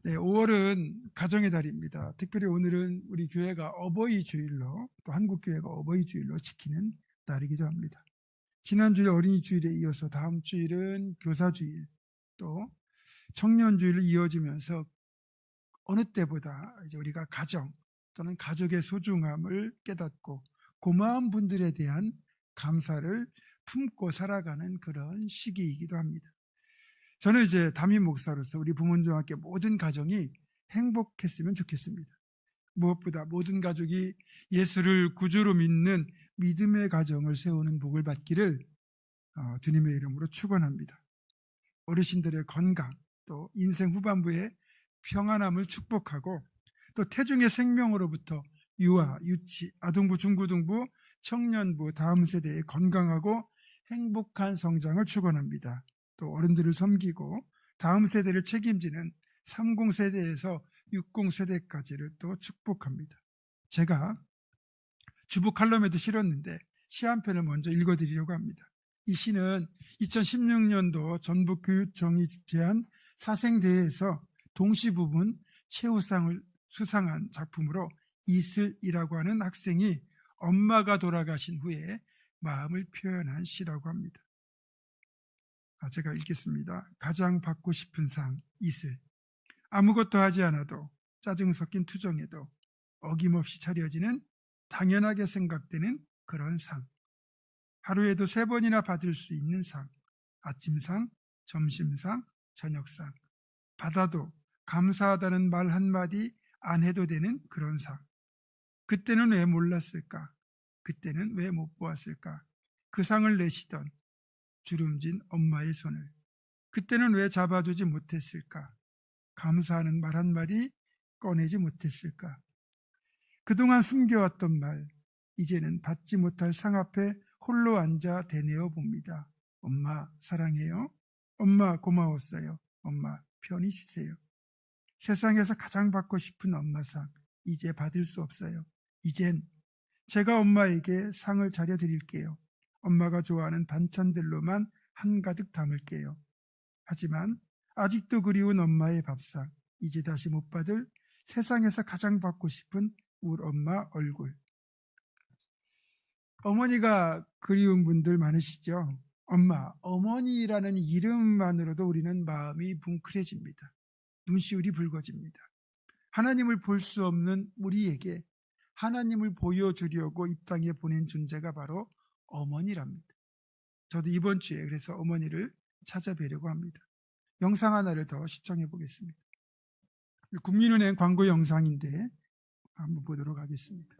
네, 5월은 가정의 달입니다. 특별히 오늘은 우리 교회가 어버이 주일로, 또 한국 교회가 어버이 주일로 지키는 날이기도 합니다. 지난주에 어린이 주일에 이어서 다음 주일은 교사 주일, 또 청년 주일로 이어지면서 어느 때보다 이제 우리가 가정 또는 가족의 소중함을 깨닫고 고마운 분들에 대한 감사를 품고 살아가는 그런 시기이기도 합니다. 저는 이제 담임 목사로서 우리 부모님과 함께 모든 가정이 행복했으면 좋겠습니다. 무엇보다 모든 가족이 예수를 구주로 믿는 믿음의 가정을 세우는 복을 받기를 주님의 이름으로 축원합니다. 어르신들의 건강, 또 인생 후반부의 평안함을 축복하고, 또 태중의 생명으로부터 유아, 유치, 아동부, 중고등부, 청년부, 다음 세대의 건강하고 행복한 성장을 축원합니다. 또 어른들을 섬기고 다음 세대를 책임지는 30세대에서 60세대까지를 또 축복합니다. 제가 주보 칼럼에도 실었는데 시 한 편을 먼저 읽어드리려고 합니다. 이 시는 2016년도 전북교육청이 주최한 사생대회에서 동시 부분 최우상을 수상한 작품으로 이슬이라고 하는 학생이 엄마가 돌아가신 후에 마음을 표현한 시라고 합니다. 제가 읽겠습니다. 가장 받고 싶은 상 이슬. 아무것도 하지 않아도 짜증 섞인 투정에도 어김없이 차려지는 당연하게 생각되는 그런 상. 하루에도 3번이나 받을 수 있는 상. 아침상, 점심상, 저녁상. 받아도 감사하다는 말 한마디 안 해도 되는 그런 상. 그때는 왜 몰랐을까? 그때는 왜 못 보았을까? 그 상을 내시던 주름진 엄마의 손을 그때는 왜 잡아주지 못했을까? 감사하는 말 한마디 꺼내지 못했을까? 그동안 숨겨왔던 말, 이제는 받지 못할 상 앞에 홀로 앉아 대내어 봅니다. 엄마 사랑해요. 엄마 고마웠어요. 엄마 편히 쉬세요. 세상에서 가장 받고 싶은 엄마상, 이제 받을 수 없어요. 이젠 제가 엄마에게 상을 차려드릴게요. 엄마가 좋아하는 반찬들로만 한가득 담을게요. 하지만 아직도 그리운 엄마의 밥상, 이제 다시 못 받을 세상에서 가장 받고 싶은 우리 엄마 얼굴. 어머니가 그리운 분들 많으시죠? 엄마, 어머니라는 이름만으로도 우리는 마음이 뭉클해집니다. 눈시울이 붉어집니다. 하나님을 볼 수 없는 우리에게 하나님을 보여주려고 이 땅에 보낸 존재가 바로 어머니랍니다. 저도 이번 주에 그래서 어머니를 찾아뵈려고 합니다. 영상 하나를 더 시청해 보겠습니다. 국민은행 광고 영상인데 한번 보도록 하겠습니다.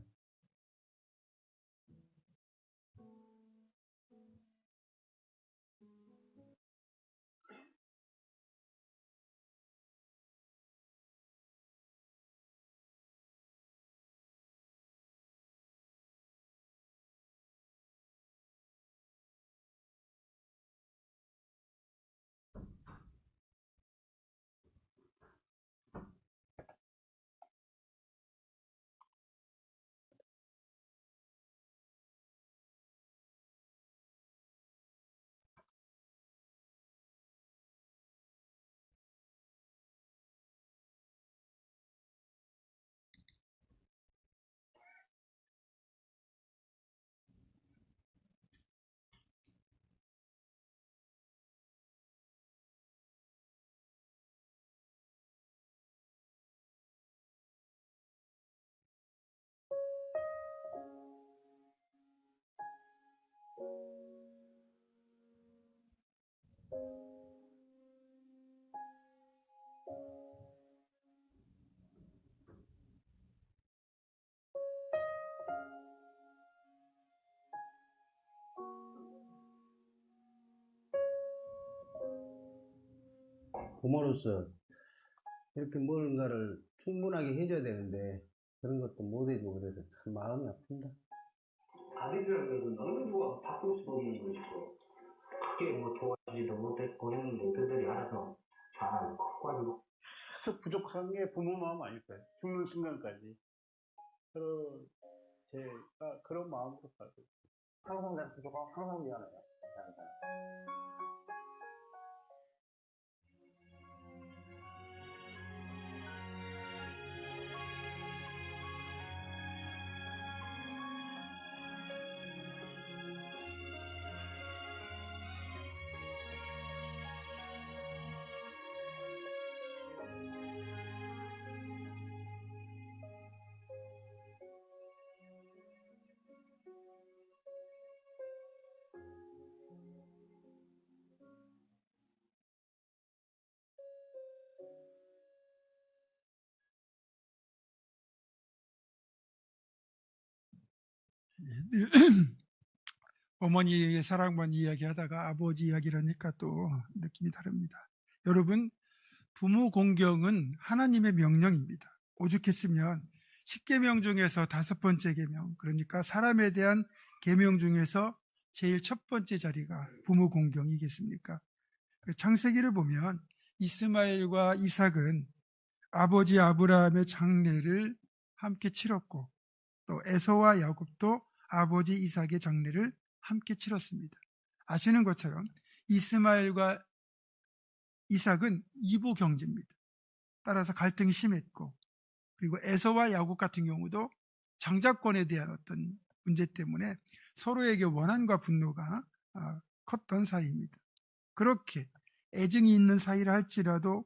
부모로서 이렇게 뭔가를 충분하게 해줘야 되는데 그런 것도 못 해주고 그래서 참 마음이 아픕니다. 아들이라는 것은 어느 누가 바꿀 수도 없는 것이고 크게 뭐 도와주지도 못했고 했는데 그들이 알아서 잘 커가지고 계속 부족한 게 부모 마음 아닐까요? 죽는 순간까지. 제가 그런 마음으로 살고 있어요. 항상 내가 부족하고 항상 미안해요. 늘 어머니의 사랑만 이야기하다가 아버지 이야기를 하니까 또 느낌이 다릅니다. 여러분, 부모 공경은 하나님의 명령입니다. 오죽했으면 10계명 중에서 5번째 계명, 그러니까 사람에 대한 계명 중에서 제일 첫 번째 자리가 부모 공경이겠습니까? 창세기를 보면 이스마엘과 이삭은 아버지 아브라함의 장례를 함께 치렀고, 또 에서와 야곱도 아버지 이삭의 장례를 함께 치렀습니다. 아시는 것처럼 이스마엘과 이삭은 이보 경제입니다. 따라서 갈등이 심했고, 그리고 에서와 야곱 같은 경우도 장자권에 대한 어떤 문제 때문에 서로에게 원한과 분노가 컸던 사이입니다. 그렇게 애증이 있는 사이라 할지라도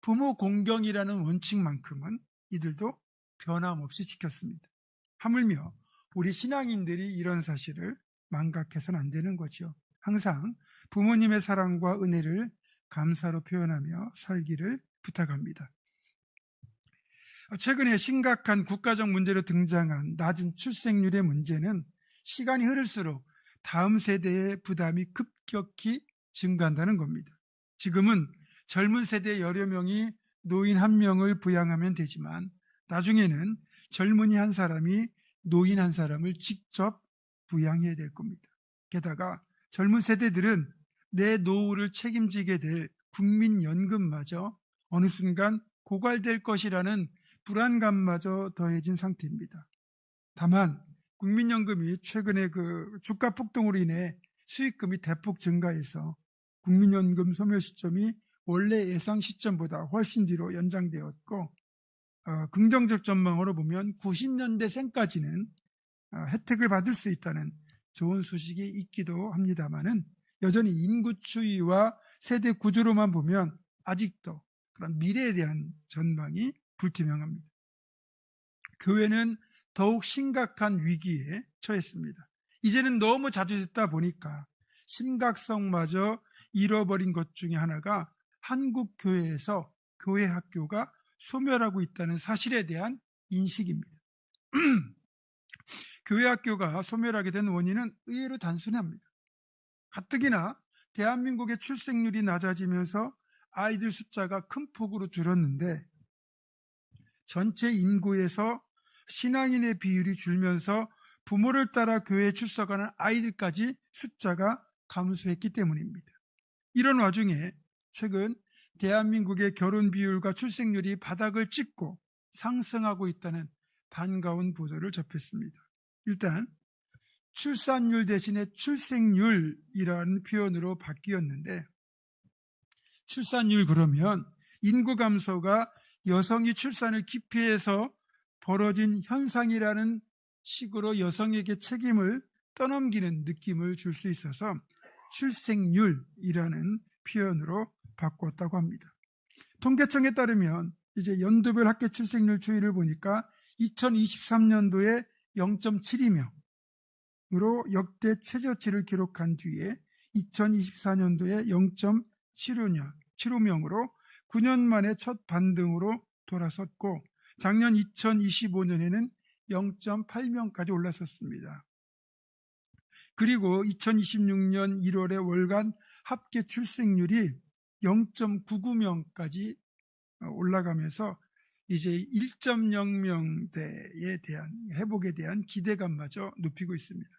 부모 공경이라는 원칙만큼은 이들도 변함없이 지켰습니다. 하물며 우리 신앙인들이 이런 사실을 망각해서는 안 되는 거죠. 항상 부모님의 사랑과 은혜를 감사로 표현하며 살기를 부탁합니다. 최근에 심각한 국가적 문제로 등장한 낮은 출생률의 문제는 시간이 흐를수록 다음 세대의 부담이 급격히 증가한다는 겁니다. 지금은 젊은 세대 여러 명이 노인 한 명을 부양하면 되지만 나중에는 젊은이 한 사람이 노인 한 사람을 직접 부양해야 될 겁니다. 게다가 젊은 세대들은 내 노후를 책임지게 될 국민연금마저 어느 순간 고갈될 것이라는 불안감마저 더해진 상태입니다. 다만 국민연금이 최근에 주가 폭등으로 인해 수익금이 대폭 증가해서 국민연금 소멸 시점이 원래 예상 시점보다 훨씬 뒤로 연장되었고, 긍정적 전망으로 보면 90년대생까지는 혜택을 받을 수 있다는 좋은 소식이 있기도 합니다만은 여전히 인구 추이와 세대 구조로만 보면 아직도 그런 미래에 대한 전망이 불투명합니다. 교회는 더욱 심각한 위기에 처했습니다. 이제는 너무 자주 듣다 보니까 심각성마저 잃어버린 것 중에 하나가 한국 교회에서 교회 학교가 소멸하고 있다는 사실에 대한 인식입니다. 교회 학교가 소멸하게 된 원인은 의외로 단순합니다. 가뜩이나 대한민국의 출생률이 낮아지면서 아이들 숫자가 큰 폭으로 줄었는데 전체 인구에서 신앙인의 비율이 줄면서 부모를 따라 교회에 출석하는 아이들까지 숫자가 감소했기 때문입니다. 이런 와중에 최근 대한민국의 결혼 비율과 출생률이 바닥을 찍고 상승하고 있다는 반가운 보도를 접했습니다. 일단 출산율 대신에 출생률이라는 표현으로 바뀌었는데, 출산율 그러면 인구 감소가 여성이 출산을 기피해서 벌어진 현상이라는 식으로 여성에게 책임을 떠넘기는 느낌을 줄 수 있어서 출생률이라는 표현으로 바꿨다고 합니다. 통계청에 따르면 이제 연도별 학교 출생률 추이를 보니까 2023년도에 0.72명으로 역대 최저치를 기록한 뒤에 2024년도에 0.75명으로 9년 만에 첫 반등으로 돌아섰고, 작년 2025년에는 0.8명까지 올라섰습니다. 그리고 2026년 1월에 월간 합계 출생률이 0.99명까지 올라가면서 이제 1.0명대에 대한 회복에 대한 기대감마저 높이고 있습니다.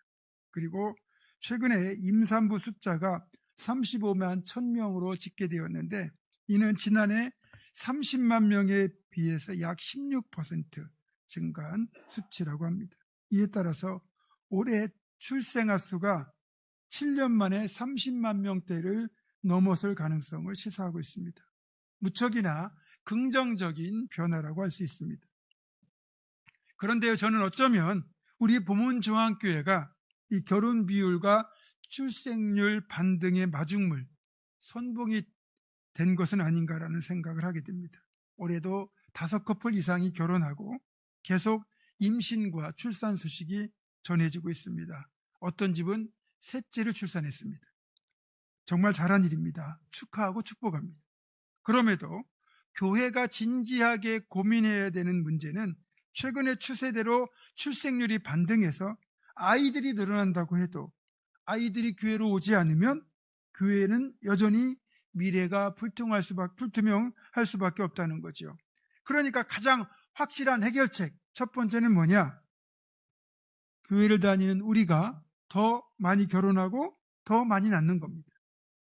그리고 최근에 임산부 숫자가 35만 1000명으로 집계되었는데, 이는 지난해 30만 명에 비해서 약 16% 증가한 수치라고 합니다. 이에 따라서 올해 출생아 수가 7년 만에 30만 명대를 넘어설 가능성을 시사하고 있습니다. 무척이나 긍정적인 변화라고 할 수 있습니다. 그런데요, 저는 어쩌면 우리 보문중앙교회가 이 결혼 비율과 출생률 반등의 마중물, 선봉이 된 것은 아닌가라는 생각을 하게 됩니다. 올해도 5커플 이상이 결혼하고 계속 임신과 출산 소식이 전해지고 있습니다. 어떤 집은 셋째를 출산했습니다. 정말 잘한 일입니다. 축하하고 축복합니다. 그럼에도 교회가 진지하게 고민해야 되는 문제는 최근의 추세대로 출생률이 반등해서 아이들이 늘어난다고 해도 아이들이 교회로 오지 않으면 교회는 여전히 미래가 불투명할 수밖에 없다는 거죠. 그러니까 가장 확실한 해결책, 첫 번째는 뭐냐? 교회를 다니는 우리가 더 많이 결혼하고 더 많이 낳는 겁니다.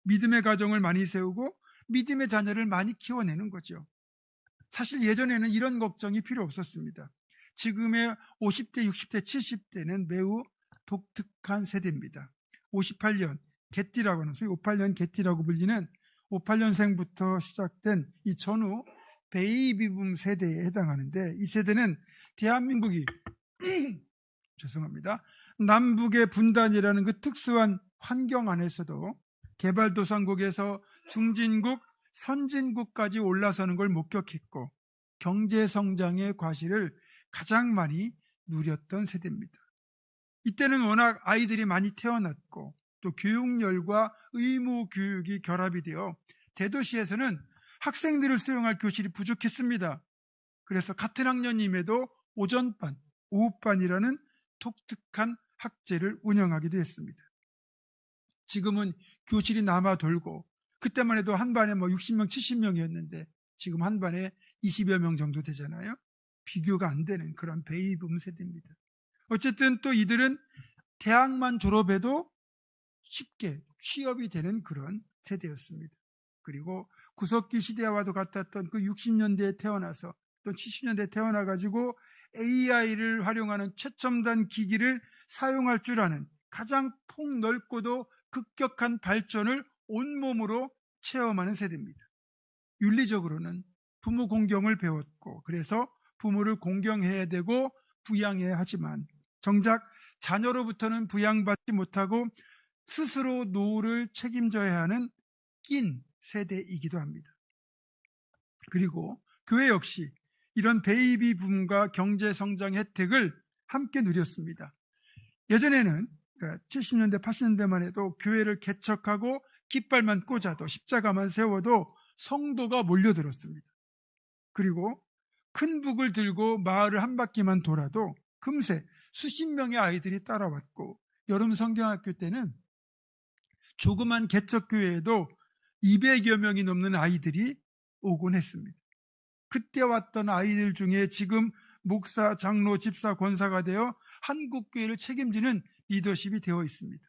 믿음의 가정을 많이 세우고 믿음의 자녀를 많이 키워내는 거죠. 사실 예전에는 이런 걱정이 필요 없었습니다. 지금의 50대, 60대, 70대는 매우 독특한 세대입니다. 58년 개띠라고 하는, 소위 58년 개띠라고 불리는 58년생부터 시작된 이 전후 베이비붐 세대에 해당하는데, 이 세대는 대한민국이 죄송합니다. 남북의 분단이라는 그 특수한 환경 안에서도 개발도상국에서 중진국, 선진국까지 올라서는 걸 목격했고 경제성장의 과실을 가장 많이 누렸던 세대입니다. 이때는 워낙 아이들이 많이 태어났고 또 교육열과 의무 교육이 결합이 되어 대도시에서는 학생들을 수용할 교실이 부족했습니다. 그래서 같은 학년임에도 오전반, 오후반이라는 독특한 학제를 운영하기도 했습니다. 지금은 교실이 남아 돌고 그때만 해도 한 반에 60명, 70명이었는데 지금 한 반에 20여 명 정도 되잖아요. 비교가 안 되는 그런 베이비붐 세대입니다. 어쨌든 또 이들은 대학만 졸업해도 쉽게 취업이 되는 그런 세대였습니다. 그리고 구석기 시대와도 같았던 그 60년대에 태어나서 또 70년대에 태어나가지고 AI를 활용하는 최첨단 기기를 사용할 줄 아는 가장 폭넓고도 급격한 발전을 온몸으로 체험하는 세대입니다. 윤리적으로는 부모 공경을 배웠고 그래서 부모를 공경해야 되고 부양해야 하지만 정작 자녀로부터는 부양받지 못하고 스스로 노후를 책임져야 하는 낀 세대이기도 합니다. 그리고 교회 역시 이런 베이비 붐과 경제 성장 혜택을 함께 누렸습니다. 예전에는 70년대, 80년대만 해도 교회를 개척하고 깃발만 꽂아도 십자가만 세워도 성도가 몰려들었습니다. 그리고 큰 북을 들고 마을을 한 바퀴만 돌아도 금세 수십 명의 아이들이 따라왔고 여름 성경학교 때는 조그만 개척교회에도 200여 명이 넘는 아이들이 오곤 했습니다. 그때 왔던 아이들 중에 지금 목사, 장로, 집사, 권사가 되어 한국교회를 책임지는 리더십이 되어 있습니다.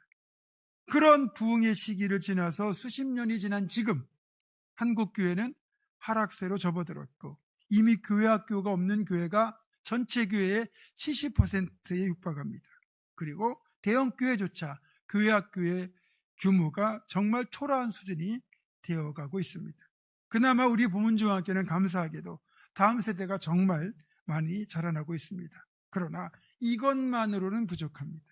그런 부흥의 시기를 지나서 수십 년이 지난 지금 한국교회는 하락세로 접어들었고 이미 교회학교가 없는 교회가 전체 교회의 70%에 육박합니다. 그리고 대형교회조차 교회학교의 규모가 정말 초라한 수준이 되어가고 있습니다. 그나마 우리 보문중학교는 감사하게도 다음 세대가 정말 많이 자라나고 있습니다. 그러나 이것만으로는 부족합니다.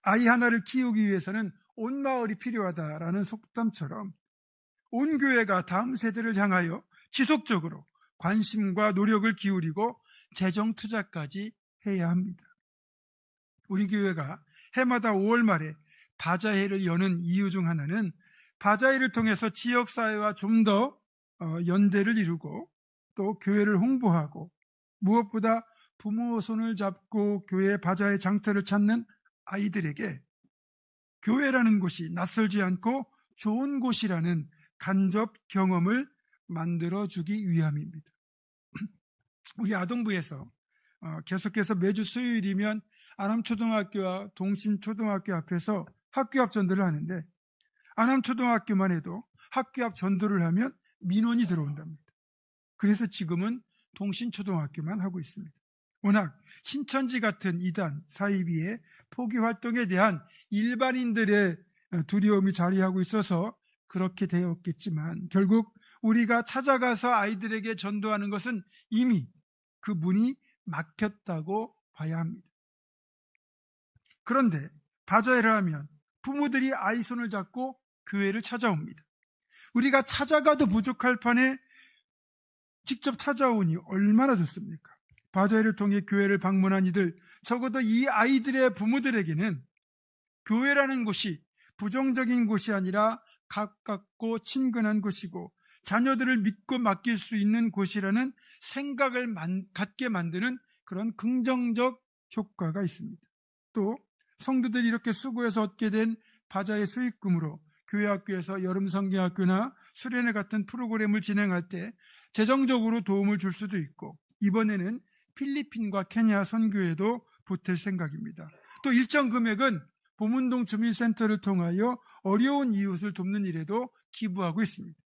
아이 하나를 키우기 위해서는 온 마을이 필요하다라는 속담처럼 온 교회가 다음 세대를 향하여 지속적으로 관심과 노력을 기울이고 재정 투자까지 해야 합니다. 우리 교회가 해마다 5월 말에 바자회를 여는 이유 중 하나는 바자회를 통해서 지역사회와 좀 더 연대를 이루고 또 교회를 홍보하고 무엇보다 부모 손을 잡고 교회 바자회 장터를 찾는 아이들에게 교회라는 곳이 낯설지 않고 좋은 곳이라는 간접 경험을 만들어주기 위함입니다. 우리 아동부에서 계속해서 매주 수요일이면 안암초등학교와 동신초등학교 앞에서 학교 앞 전도를 하는데 안암초등학교만 해도 학교 앞 전도를 하면 민원이 들어온답니다. 그래서 지금은 동신초등학교만 하고 있습니다. 워낙 신천지 같은 이단, 사이비의 포기 활동에 대한 일반인들의 두려움이 자리하고 있어서 그렇게 되었겠지만 결국 우리가 찾아가서 아이들에게 전도하는 것은 이미 그 문이 막혔다고 봐야 합니다. 그런데 바자회를 하면 부모들이 아이 손을 잡고 교회를 찾아옵니다. 우리가 찾아가도 부족할 판에 직접 찾아오니 얼마나 좋습니까? 바자회를 통해 교회를 방문한 이들, 적어도 이 아이들의 부모들에게는 교회라는 곳이 부정적인 곳이 아니라 가깝고 친근한 곳이고 자녀들을 믿고 맡길 수 있는 곳이라는 생각을 갖게 만드는 그런 긍정적 효과가 있습니다. 또 성도들이 이렇게 수고해서 얻게 된 바자의 수익금으로 교회 학교에서 여름 성경학교나 수련회 같은 프로그램을 진행할 때 재정적으로 도움을 줄 수도 있고, 이번에는 필리핀과 케냐 선교에도 보탤 생각입니다. 또 일정 금액은 보문동 주민센터를 통하여 어려운 이웃을 돕는 일에도 기부하고 있습니다.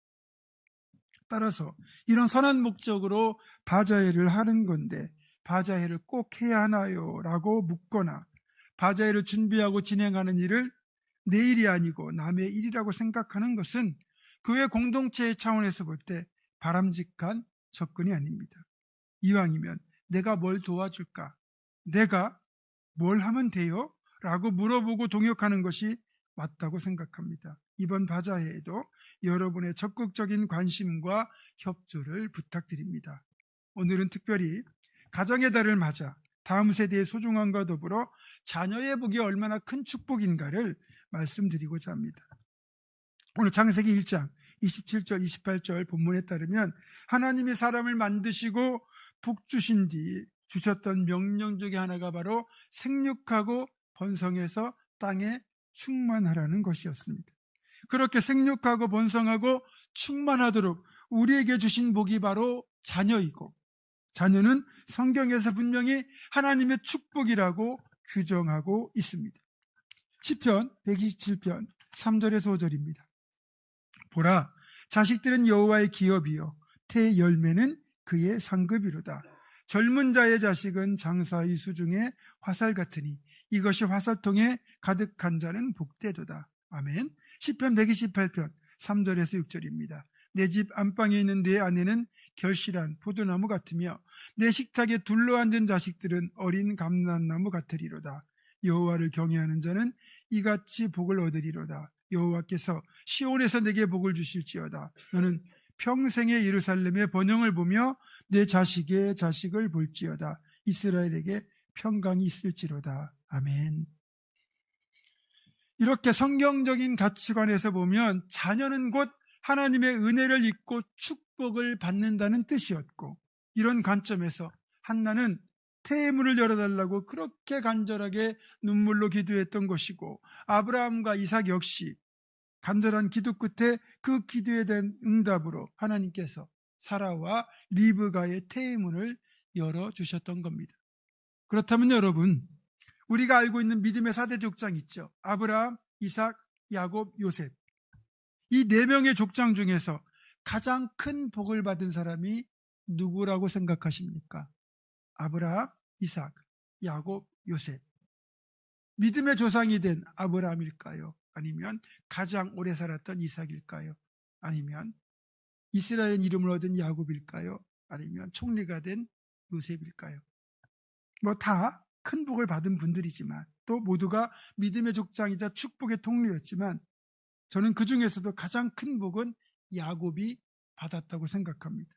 따라서 이런 선한 목적으로 바자회를 하는 건데 바자회를 꼭 해야 하나요? 라고 묻거나 바자회를 준비하고 진행하는 일을 내 일이 아니고 남의 일이라고 생각하는 것은 교회 공동체의 차원에서 볼 때 바람직한 접근이 아닙니다. 이왕이면 내가 뭘 도와줄까? 내가 뭘 하면 돼요? 라고 물어보고 동역하는 것이 맞다고 생각합니다. 이번 바자회에도 여러분의 적극적인 관심과 협조를 부탁드립니다. 오늘은 특별히 가정의 달을 맞아 다음 세대의 소중함과 더불어 자녀의 복이 얼마나 큰 축복인가를 말씀드리고자 합니다. 오늘 창세기 1장 27절 28절 본문에 따르면 하나님이 사람을 만드시고 복 주신 뒤 주셨던 명령 중에 하나가 바로 생육하고 번성해서 땅에 충만하라는 것이었습니다. 그렇게 생육하고 번성하고 충만하도록 우리에게 주신 복이 바로 자녀이고, 자녀는 성경에서 분명히 하나님의 축복이라고 규정하고 있습니다. 시편 127편 3절에서 5절입니다. 보라, 자식들은 여호와의 기업이요 태 열매는 그의 상급이로다. 젊은 자의 자식은 장사의 수중에 화살 같으니 이것이 화살통에 가득한 자는 복되도다. 아멘. 시편 128편 3절에서 6절입니다. 내 집 안방에 있는 내 아내는 결실한 포도나무 같으며 내 식탁에 둘러앉은 자식들은 어린 감람나무 같으리로다. 여호와를 경외하는 자는 이같이 복을 얻으리로다. 여호와께서 시온에서 내게 복을 주실지어다. 너는 평생의 예루살렘의 번영을 보며 내 자식의 자식을 볼지어다. 이스라엘에게 평강이 있을지로다. 아멘. 이렇게 성경적인 가치관에서 보면 자녀는 곧 하나님의 은혜를 입고 축복을 받는다는 뜻이었고, 이런 관점에서 한나는 태의 문을 열어달라고 그렇게 간절하게 눈물로 기도했던 것이고, 아브라함과 이삭 역시 간절한 기도 끝에 그 기도에 대한 응답으로 하나님께서 사라와 리브가의 태의 문을 열어주셨던 겁니다. 그렇다면 여러분, 우리가 알고 있는 믿음의 4대 족장 있죠. 아브라함, 이삭, 야곱, 요셉. 이 4명의 족장 중에서 가장 큰 복을 받은 사람이 누구라고 생각하십니까? 아브라함, 이삭, 야곱, 요셉. 믿음의 조상이 된 아브라함일까요? 아니면 가장 오래 살았던 이삭일까요? 아니면 이스라엘 이름을 얻은 야곱일까요? 아니면 총리가 된 요셉일까요? 뭐 다 큰 복을 받은 분들이지만, 또 모두가 믿음의 족장이자 축복의 통로였지만, 저는 그 중에서도 가장 큰 복은 야곱이 받았다고 생각합니다.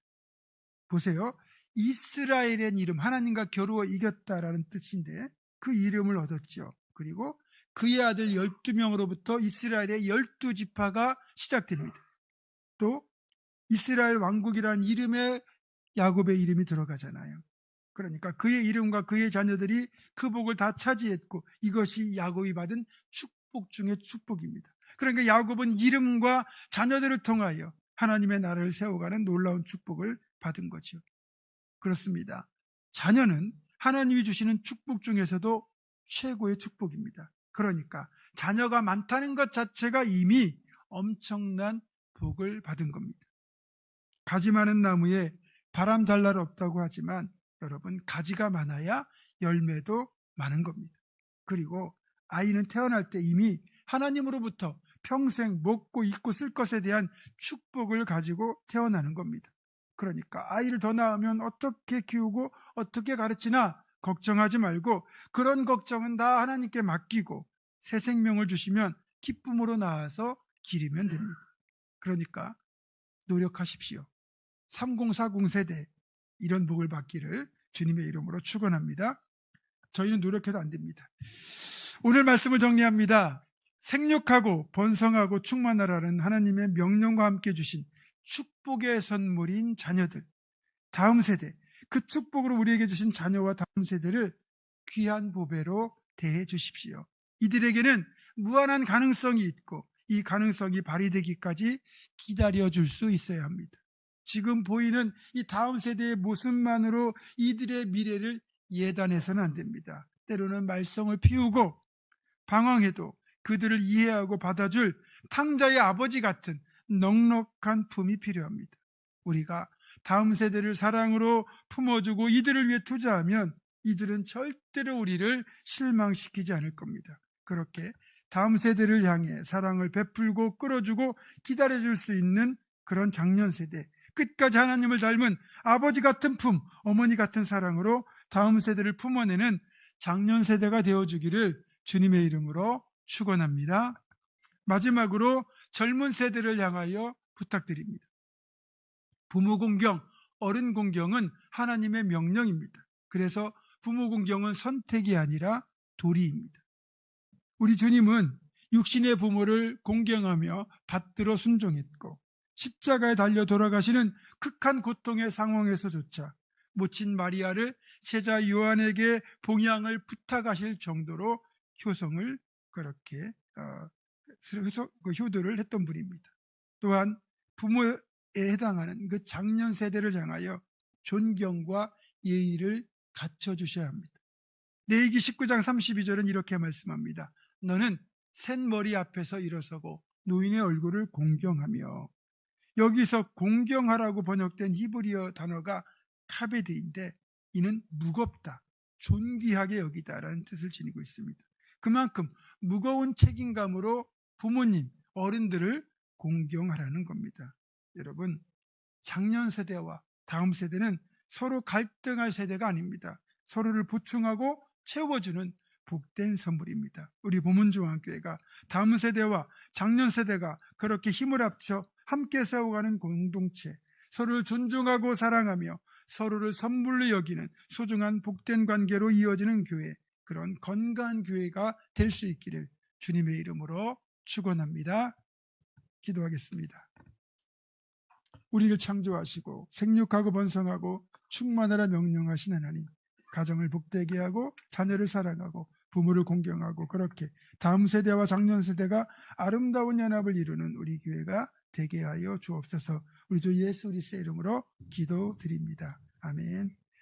보세요. 이스라엘의 이름, 하나님과 겨루어 이겼다라는 뜻인데 그 이름을 얻었죠. 그리고 그의 아들 12명으로부터 이스라엘의 12지파가 시작됩니다. 또 이스라엘 왕국이라는 이름에 야곱의 이름이 들어가잖아요. 그러니까 그의 이름과 그의 자녀들이 그 복을 다 차지했고, 이것이 야곱이 받은 축복 중의 축복입니다. 그러니까 야곱은 이름과 자녀들을 통하여 하나님의 나라를 세워가는 놀라운 축복을 받은 거죠. 그렇습니다. 자녀는 하나님이 주시는 축복 중에서도 최고의 축복입니다. 그러니까 자녀가 많다는 것 자체가 이미 엄청난 복을 받은 겁니다. 가지 많은 나무에 바람 잘 날 없다고 하지만 여러분, 가지가 많아야 열매도 많은 겁니다. 그리고 아이는 태어날 때 이미 하나님으로부터 평생 먹고 입고 쓸 것에 대한 축복을 가지고 태어나는 겁니다. 그러니까 아이를 더 낳으면 어떻게 키우고 어떻게 가르치나 걱정하지 말고, 그런 걱정은 다 하나님께 맡기고 새 생명을 주시면 기쁨으로 낳아서 기르면 됩니다. 그러니까 노력하십시오. 3040 세대 이런 복을 받기를 주님의 이름으로 축원합니다. 저희는 노력해도 안 됩니다. 오늘 말씀을 정리합니다. 생육하고 번성하고 충만하라는 하나님의 명령과 함께 주신 축복의 선물인 자녀들, 다음 세대, 그 축복으로 우리에게 주신 자녀와 다음 세대를 귀한 보배로 대해 주십시오. 이들에게는 무한한 가능성이 있고 이 가능성이 발휘되기까지 기다려줄 수 있어야 합니다. 지금 보이는 이 다음 세대의 모습만으로 이들의 미래를 예단해서는 안 됩니다. 때로는 말썽을 피우고 방황해도 그들을 이해하고 받아줄 탕자의 아버지 같은 넉넉한 품이 필요합니다. 우리가 다음 세대를 사랑으로 품어주고 이들을 위해 투자하면 이들은 절대로 우리를 실망시키지 않을 겁니다. 그렇게 다음 세대를 향해 사랑을 베풀고 끌어주고 기다려줄 수 있는 그런 장년 세대, 끝까지 하나님을 닮은 아버지 같은 품, 어머니 같은 사랑으로 다음 세대를 품어내는 장년 세대가 되어주기를 주님의 이름으로 축원합니다. 마지막으로 젊은 세대를 향하여 부탁드립니다. 부모 공경, 어른 공경은 하나님의 명령입니다. 그래서 부모 공경은 선택이 아니라 도리입니다. 우리 주님은 육신의 부모를 공경하며 받들어 순종했고 십자가에 달려 돌아가시는 극한 고통의 상황에서조차 모친 마리아를 제자 요한에게 봉양을 부탁하실 정도로 효성을 그렇게 효도를 했던 분입니다. 또한 부모에 해당하는 그 장년 세대를 향하여 존경과 예의를 갖춰주셔야 합니다. 레위기 19장 32절은 이렇게 말씀합니다. 너는 샌머리 앞에서 일어서고 노인의 얼굴을 공경하며, 여기서 공경하라고 번역된 히브리어 단어가 카베드인데 이는 무겁다, 존귀하게 여기다라는 뜻을 지니고 있습니다. 그만큼 무거운 책임감으로 부모님, 어른들을 공경하라는 겁니다. 여러분, 장년 세대와 다음 세대는 서로 갈등할 세대가 아닙니다. 서로를 보충하고 채워주는 복된 선물입니다. 우리 보문중앙교회가 다음 세대와 장년 세대가 그렇게 힘을 합쳐 함께 세워가는 공동체, 서로를 존중하고 사랑하며 서로를 선물로 여기는 소중한 복된 관계로 이어지는 교회, 그런 건강한 교회가 될 수 있기를 주님의 이름으로 축원합니다. 기도하겠습니다. 우리를 창조하시고 생육하고 번성하고 충만하라 명령하신 하나님, 가정을 복되게 하고 자녀를 사랑하고 부모를 공경하고 그렇게 다음 세대와 장년 세대가 아름다운 연합을 이루는 우리 교회가 되게 하여 주옵소서. 우리 주 예수 그리스도의 이름으로 기도드립니다. 아멘.